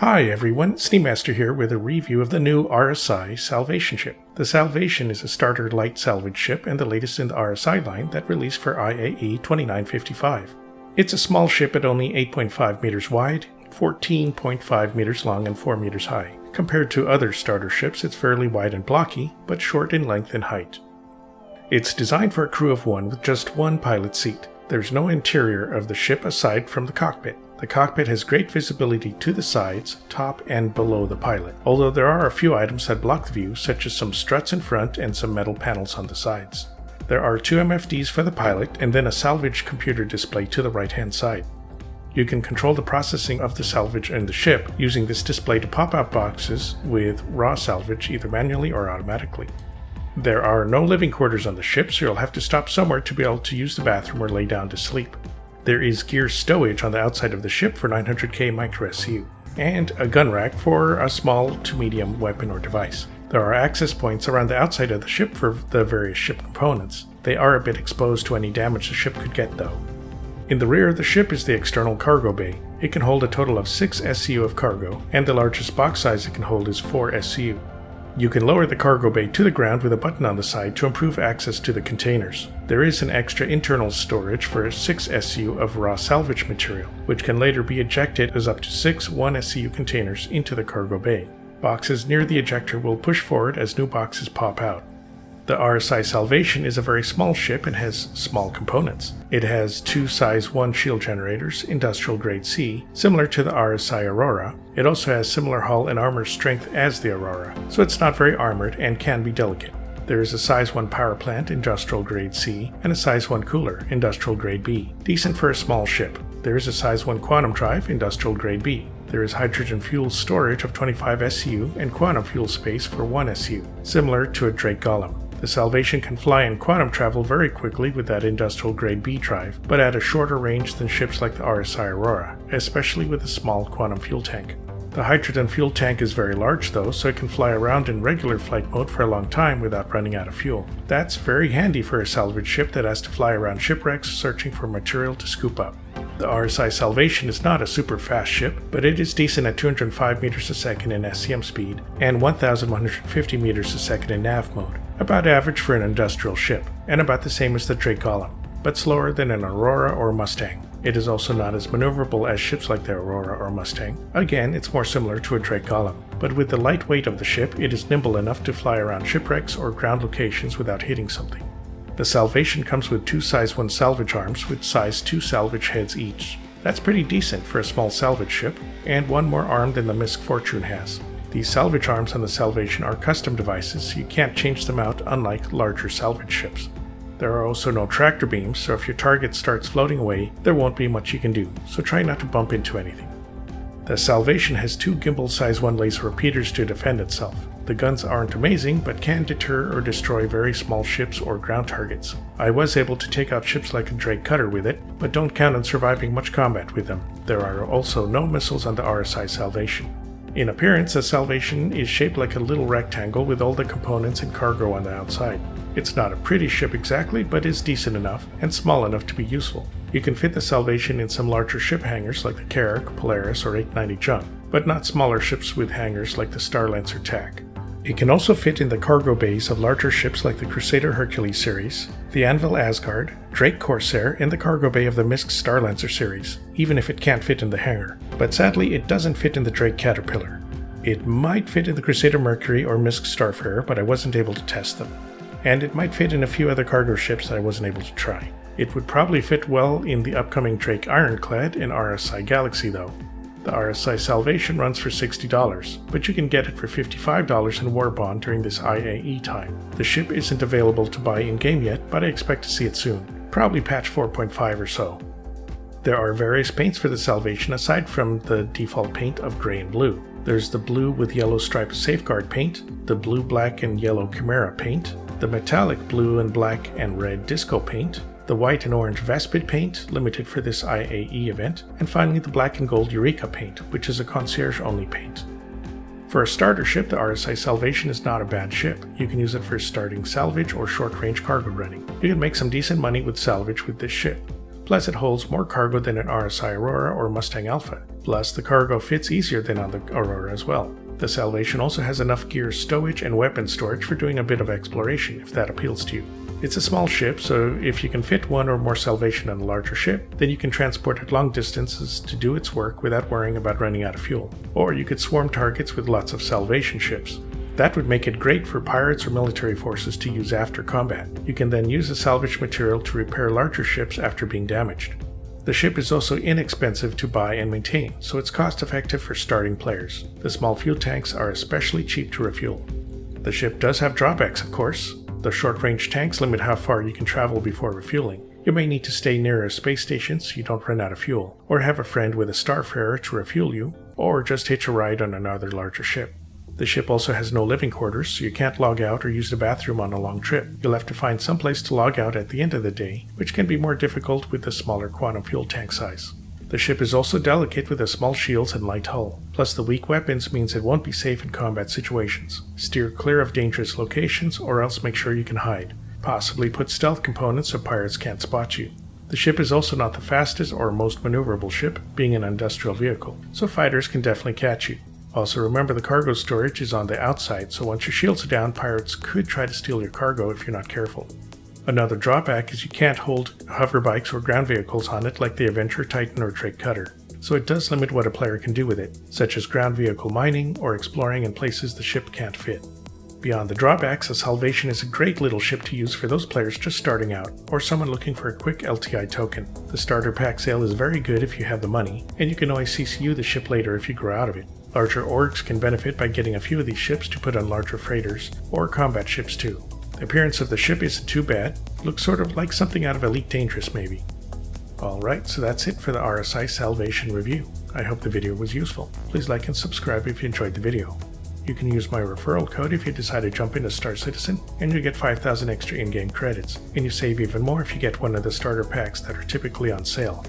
Hi everyone, Steammaster here with a review of the new RSI Salvation ship. The Salvation is a starter light salvage ship and the latest in the RSI line that released for IAE 2955. It's a small ship at only 8.5 meters wide, 14.5 meters long and 4 meters high. Compared to other starter ships, it's fairly wide and blocky, but short in length and height. It's designed for a crew of one with just one pilot seat. There's no interior of the ship aside from the cockpit. The cockpit has great visibility to the sides, top, and below the pilot, although there are a few items that block the view, such as some struts in front and some metal panels on the sides. There are 2 MFDs for the pilot and then a salvage computer display to the right-hand side. You can control the processing of the salvage in the ship using this display to pop out boxes with raw salvage either manually or automatically. There are no living quarters on the ship, so you'll have to stop somewhere to be able to use the bathroom or lay down to sleep. There is gear stowage on the outside of the ship for 900K micro SU, and a gun rack for a small to medium weapon or device. There are access points around the outside of the ship for the various ship components. They are a bit exposed to any damage the ship could get though. In the rear of the ship is the external cargo bay. It can hold a total of 6 SCU of cargo, and the largest box size it can hold is 4 SCU. You can lower the cargo bay to the ground with a button on the side to improve access to the containers. There is an extra internal storage for 6 SCU of raw salvage material, which can later be ejected as up to 6 1 SCU containers into the cargo bay. Boxes near the ejector will push forward as new boxes pop out. The RSI Salvation is a very small ship and has small components. It has 2 size 1 shield generators, industrial grade C, similar to the RSI Aurora. It also has similar hull and armor strength as the Aurora, so it's not very armored and can be delicate. There is a size 1 power plant, industrial grade C, and a size 1 cooler, industrial grade B, decent for a small ship. There is a size 1 quantum drive, industrial grade B. There is hydrogen fuel storage of 25 SCU and quantum fuel space for 1 SCU, similar to a Drake Golem. The Salvation can fly and quantum travel very quickly with that industrial grade B drive, but at a shorter range than ships like the RSI Aurora, especially with a small quantum fuel tank. The hydrogen fuel tank is very large though, so it can fly around in regular flight mode for a long time without running out of fuel. That's very handy for a salvage ship that has to fly around shipwrecks searching for material to scoop up. The RSI Salvation is not a super fast ship, but it is decent at 205 meters a second in SCM speed and 1150 meters a second in nav mode, about average for an industrial ship, and about the same as the Drake Golem, but slower than an Aurora or Mustang. It is also not as maneuverable as ships like the Aurora or Mustang. Again, it's more similar to a Drake Golem, but with the light weight of the ship, it is nimble enough to fly around shipwrecks or ground locations without hitting something. The Salvation comes with 2 size 1 salvage arms with size 2 salvage heads each. That's pretty decent for a small salvage ship, and 1 more arm than the Misk Fortune has. These salvage arms on the Salvation are custom devices, so you can't change them out unlike larger salvage ships. There are also no tractor beams, so if your target starts floating away, there won't be much you can do, so try not to bump into anything. The Salvation has 2 gimbal size 1 laser repeaters to defend itself. The guns aren't amazing, but can deter or destroy very small ships or ground targets. I was able to take out ships like a Drake Cutter with it, but don't count on surviving much combat with them. There are also no missiles on the RSI Salvation. In appearance, the Salvation is shaped like a little rectangle with all the components and cargo on the outside. It's not a pretty ship exactly, but is decent enough and small enough to be useful. You can fit the Salvation in some larger ship hangars like the Carrack, Polaris, or 890 Jump, but not smaller ships with hangars like the Starlancer TAC. It can also fit in the cargo bays of larger ships like the Crusader Hercules series, the Anvil Asgard, Drake Corsair, and the cargo bay of the Misk Starlancer series, even if it can't fit in the hangar. But sadly, it doesn't fit in the Drake Caterpillar. It might fit in the Crusader Mercury or Misk Starfarer, but I wasn't able to test them. And it might fit in a few other cargo ships that I wasn't able to try. It would probably fit well in the upcoming Drake Ironclad and RSI Galaxy though. The RSI Salvation runs for $60, but you can get it for $55 in Warbond during this IAE time. The ship isn't available to buy in-game yet, but I expect to see it soon, probably patch 4.5 or so. There are various paints for the Salvation aside from the default paint of gray and blue. There's the blue with yellow striped Safeguard paint, the blue, black, and yellow Chimera paint, the metallic blue and black and red Disco paint, the white and orange Vespid paint, limited for this IAE event, and finally the black and gold Eureka paint, which is a concierge-only paint. For a starter ship, the RSI Salvation is not a bad ship. You can use it for starting salvage or short-range cargo running. You can make some decent money with salvage with this ship. Plus it holds more cargo than an RSI Aurora or Mustang Alpha. Plus, the cargo fits easier than on the Aurora as well. The Salvation also has enough gear stowage and weapon storage for doing a bit of exploration, if that appeals to you. It's a small ship, so if you can fit one or more Salvation on a larger ship, then you can transport it long distances to do its work without worrying about running out of fuel. Or you could swarm targets with lots of Salvation ships. That would make it great for pirates or military forces to use after combat. You can then use the salvage material to repair larger ships after being damaged. The ship is also inexpensive to buy and maintain, so it's cost effective for starting players. The small fuel tanks are especially cheap to refuel. The ship does have drawbacks, of course. The short-range tanks limit how far you can travel before refueling. You may need to stay near a space station so you don't run out of fuel, or have a friend with a starfarer to refuel you, or just hitch a ride on another larger ship. The ship also has no living quarters, so you can't log out or use the bathroom on a long trip. You'll have to find some place to log out at the end of the day, which can be more difficult with the smaller quantum fuel tank size. The ship is also delicate with the small shields and light hull, plus the weak weapons means it won't be safe in combat situations. Steer clear of dangerous locations or else make sure you can hide. Possibly put stealth components so pirates can't spot you. The ship is also not the fastest or most maneuverable ship, being an industrial vehicle, so fighters can definitely catch you. Also remember the cargo storage is on the outside, so once your shields are down, pirates could try to steal your cargo if you're not careful. Another drawback is you can't hold hover bikes or ground vehicles on it like the Avenger, Titan, or Drake Cutter, so it does limit what a player can do with it, such as ground vehicle mining or exploring in places the ship can't fit. Beyond the drawbacks, a Salvation is a great little ship to use for those players just starting out, or someone looking for a quick LTI token. The starter pack sale is very good if you have the money, and you can always CCU the ship later if you grow out of it. Larger orgs can benefit by getting a few of these ships to put on larger freighters, or combat ships too. The appearance of the ship isn't too bad, looks sort of like something out of Elite Dangerous maybe. Alright, so that's it for the RSI Salvation review. I hope the video was useful. Please like and subscribe if you enjoyed the video. You can use my referral code if you decide to jump into Star Citizen, and you get 5,000 extra in-game credits, and you save even more if you get one of the starter packs that are typically on sale.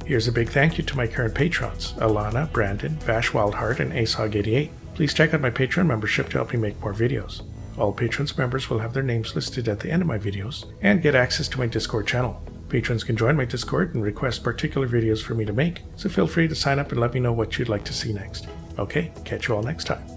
Here's a big thank you to my current patrons, Alana, Brandon, Vash Wildheart, and AceHog88. Please check out my Patreon membership to help me make more videos. All patrons members will have their names listed at the end of my videos, and get access to my Discord channel. Patrons can join my Discord and request particular videos for me to make, so feel free to sign up and let me know what you'd like to see next. Okay, catch you all next time.